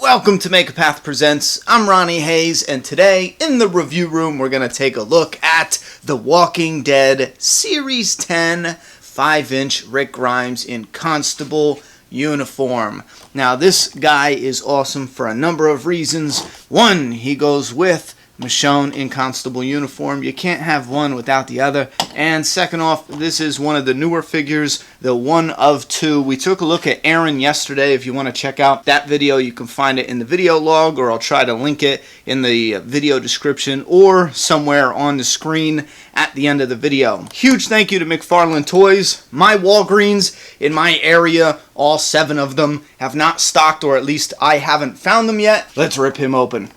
Welcome to Make a Path Presents. I'm Ronnie Hayes, and today in the review room we're going to take a look at The Walking Dead Series 10 5-inch Rick Grimes in Constable uniform. Now this guy is awesome for a number of reasons. One, he goes with Michonne in Constable uniform. You can't have one without the other. And second off, this is one of the newer figures, the one of two. We took a look at Aaron yesterday. If you want to check out that video, you can find it in the video log, or I'll try to link it in the video description or somewhere on the screen at the end of the video. Huge thank you to McFarlane Toys. My Walgreens in my area, all 7 of them, have not stocked, or at least I haven't found them yet. Let's rip him open.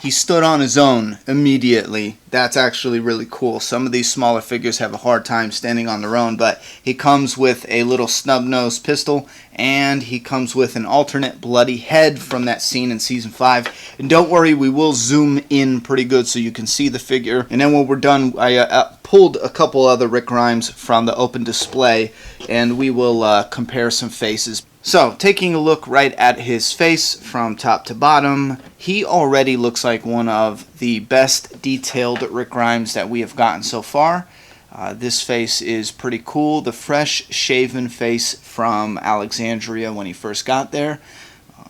He stood on his own immediately. That's actually really cool. Some of these smaller figures have a hard time standing on their own, but he comes with a little snub-nosed pistol, and he comes with an alternate bloody head from that scene in Season 5. And don't worry, we will zoom in pretty good so you can see the figure. And then when we're done, I pulled a couple other Rick Grimes from the open display, and we will compare some faces. So, taking a look right at his face from top to bottom, he already looks like one of the best detailed Rick Grimes that we have gotten so far. This face is pretty cool. The fresh shaven face from Alexandria when he first got there.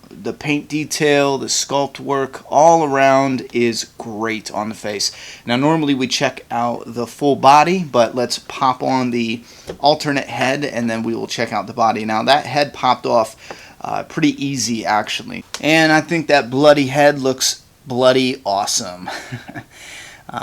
The paint detail, the sculpt work, all around is great on the face. Now normally we check out the full body, but let's pop on the alternate head and then we will check out the body. Now that head popped off pretty easy actually. And I think that bloody head looks bloody awesome.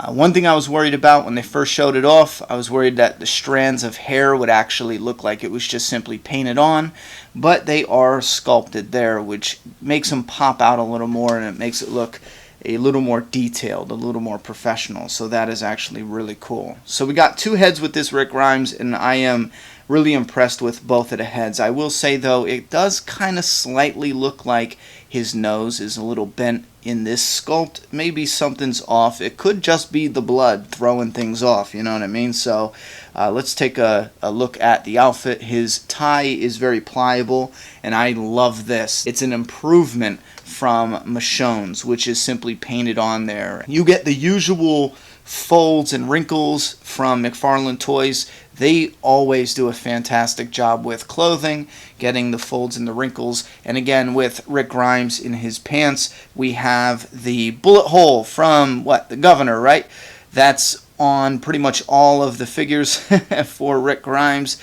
One thing I was worried about when they first showed it off, I was worried that the strands of hair would actually look like it was just simply painted on, but they are sculpted there, which makes them pop out a little more, and it makes it look a little more detailed, a little more professional, so that is actually really cool. So we got 2 heads with this Rick Grimes, and I am really impressed with both of the heads. I will say though, it does kind of slightly look like his nose is a little bent in this sculpt. Maybe something's off. It could just be the blood throwing things off, you know what I mean? So let's take a look at the outfit. His tie is very pliable, and I love this. It's an improvement from Michonne's, which is simply painted on there. You get the usual folds and wrinkles from McFarlane Toys. They always do a fantastic job with clothing, getting the folds and the wrinkles. And again, with Rick Grimes in his pants, we have the bullet hole from, the governor, right? That's on pretty much all of the figures for Rick Grimes,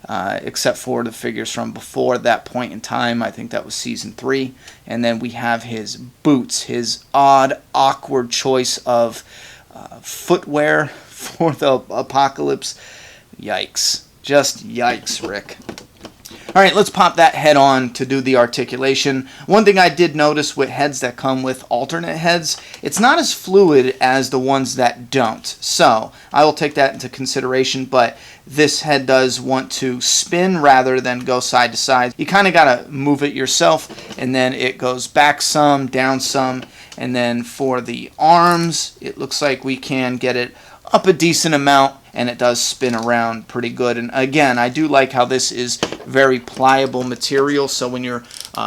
except for the figures from before that point in time. I think that was Season 3. And then we have his boots, his odd, awkward choice of footwear for the apocalypse. Yikes. Just yikes, Rick. Alright, let's pop that head on to do the articulation. One thing I did notice with heads that come with alternate heads, it's not as fluid as the ones that don't. So, I will take that into consideration, but this head does want to spin rather than go side to side. You kind of got to move it yourself, and then it goes back some, down some, and then for the arms, it looks like we can get it up a decent amount, and it does spin around pretty good. And again, I do like how this is very pliable material, so when you're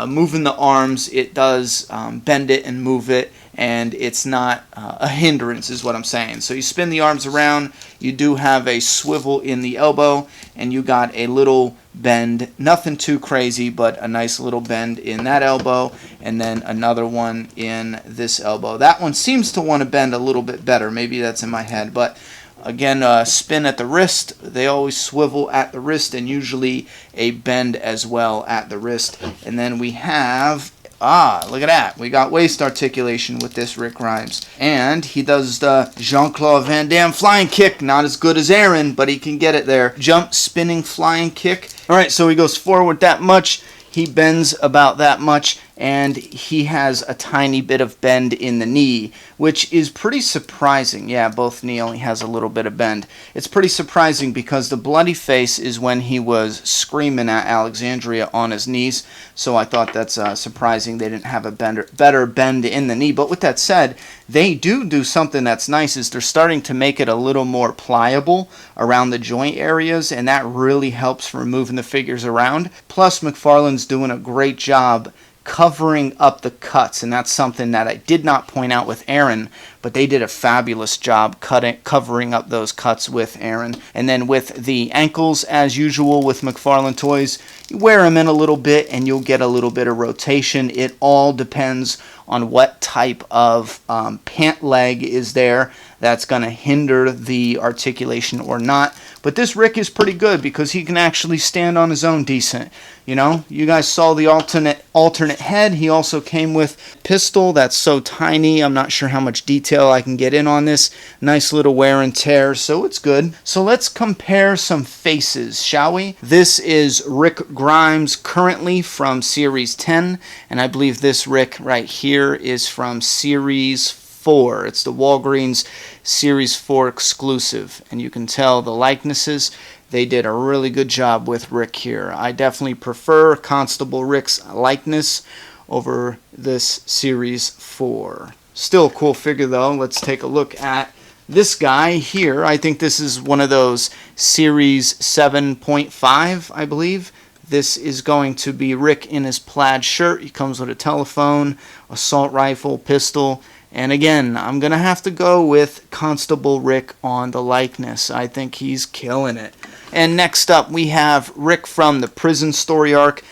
moving the arms, it does bend it and move it, and it's not a hindrance is what I'm saying. So you spin the arms around, you do have a swivel in the elbow, and you got a little bend, nothing too crazy, but a nice little bend in that elbow, and then another one in this elbow. That one seems to want to bend a little bit better. Maybe that's in my head, but again, spin at the wrist. They always swivel at the wrist, and usually a bend as well at the wrist. And then we have, look at that. We got waist articulation with this Rick Grimes. And he does the Jean-Claude Van Damme flying kick. Not as good as Aaron, but he can get it there. Jump, spinning, flying kick. Alright, so he goes forward that much. He bends about that much, and he has a tiny bit of bend in the knee, which is pretty surprising. Yeah, both knee only has a little bit of bend. It's pretty surprising because the bloody face is when he was screaming at Alexandria on his knees, so I thought that's surprising they didn't have a better bend in the knee. But with that said, they do something that's nice, is they're starting to make it a little more pliable around the joint areas, and that really helps for moving the figures around. Plus, McFarlane's doing a great job covering up the cuts, and that's something that I did not point out with Aaron, but they did a fabulous job covering up those cuts with Aaron. And then with the ankles, as usual with McFarlane Toys, you wear them in a little bit and you'll get a little bit of rotation. It all depends on what type of pant leg is there that's going to hinder the articulation or not. But this Rick is pretty good because he can actually stand on his own decent. You know, you guys saw the alternate head. He also came with pistol that's so tiny. I'm not sure how much detail I can get in on this. Nice little wear and tear, so it's good. So let's compare some faces, shall we? This is Rick Grimes currently from Series 10, and I believe this Rick right here is from Series 4. It's the Walgreens Series 4 exclusive, and you can tell the likenesses. They did a really good job with Rick here. I definitely prefer Constable Rick's likeness over this Series 4. Still a cool figure though. Let's take a look at this guy here. I think this is one of those Series 7.5, I believe. This is going to be Rick in his plaid shirt. He comes with a telephone, assault rifle, pistol. And again, I'm going to have to go with Constable Rick on the likeness. I think he's killing it. And next up, we have Rick from the Prison Story arc.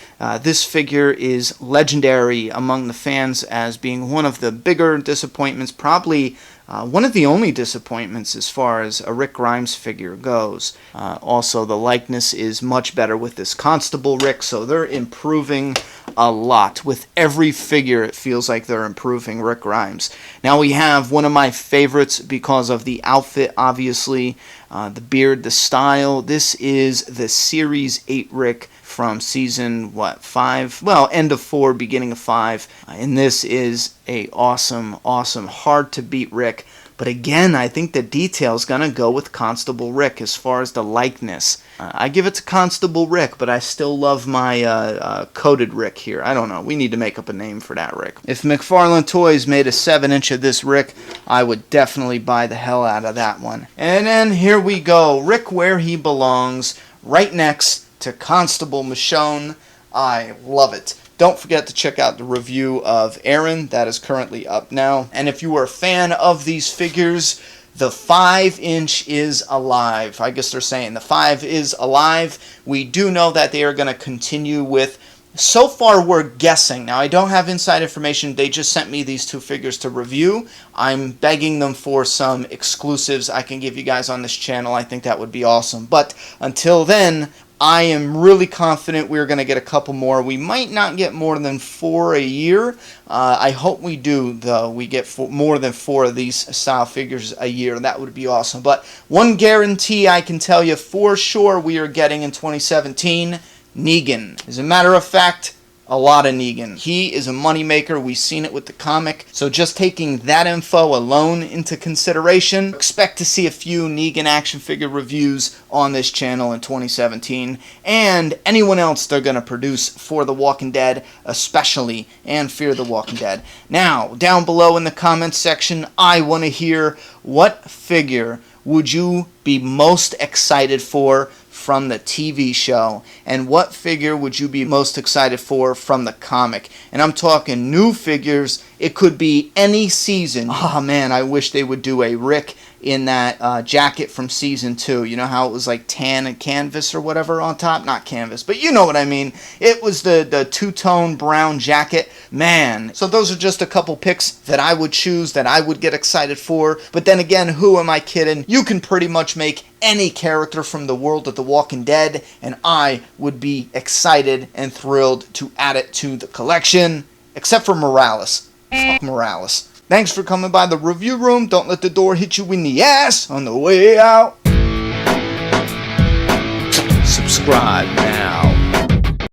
This figure is legendary among the fans as being one of the bigger disappointments, probably one of the only disappointments as far as a Rick Grimes figure goes. Also, the likeness is much better with this Constable Rick, so they're improving a lot. With every figure, it feels like they're improving Rick Grimes. Now we have one of my favorites because of the outfit, obviously, the beard, the style. This is the Series 8 Rick from season, 5? Well, end of 4, beginning of 5. And this is a awesome, hard to beat Rick. But again, I think the detail's going to go with Constable Rick as far as the likeness. I give it to Constable Rick, but I still love my coated Rick here. I don't know. We need to make up a name for that Rick. If McFarlane Toys made a 7-inch of this Rick, I would definitely buy the hell out of that one. And then here we go. Rick where he belongs, right next to Constable Michonne. I love it. Don't forget to check out the review of Aaron. That is currently up now. And if you are a fan of these figures, the 5-inch is alive. I guess they're saying the 5 is alive. We do know that they are going to continue with, so far we're guessing. Now I don't have inside information. They just sent me these 2 figures to review. I'm begging them for some exclusives I can give you guys on this channel. I think that would be awesome. But until then, I am really confident we're going to get a couple more. We might not get more than 4 a year. I hope we do, though. We get more than 4 of these style figures a year. That would be awesome. But one guarantee I can tell you for sure we are getting in 2017, Negan. As a matter of fact, a lot of Negan. He is a moneymaker. We've seen it with the comic. So just taking that info alone into consideration, expect to see a few Negan action figure reviews on this channel in 2017. And anyone else they're going to produce for The Walking Dead, especially, and Fear the Walking Dead. Now, down below in the comments section, I want to hear what figure would you be most excited for from the TV show, and what figure would you be most excited for from the comic? And I'm talking new figures. It could be any season. Oh man, I wish they would do a Rick in that jacket from season 2. You know how it was like tan and canvas or whatever on top? Not canvas, but you know what I mean. It was the two-tone brown jacket. Man, so those are just a couple picks that I would choose, that I would get excited for. But then again, who am I kidding? You can pretty much make any character from the world of The Walking Dead, and I would be excited and thrilled to add it to the collection, except for Morales. Fuck Morales. Thanks for coming by the review room. Don't let the door hit you in the ass on the way out. Subscribe now.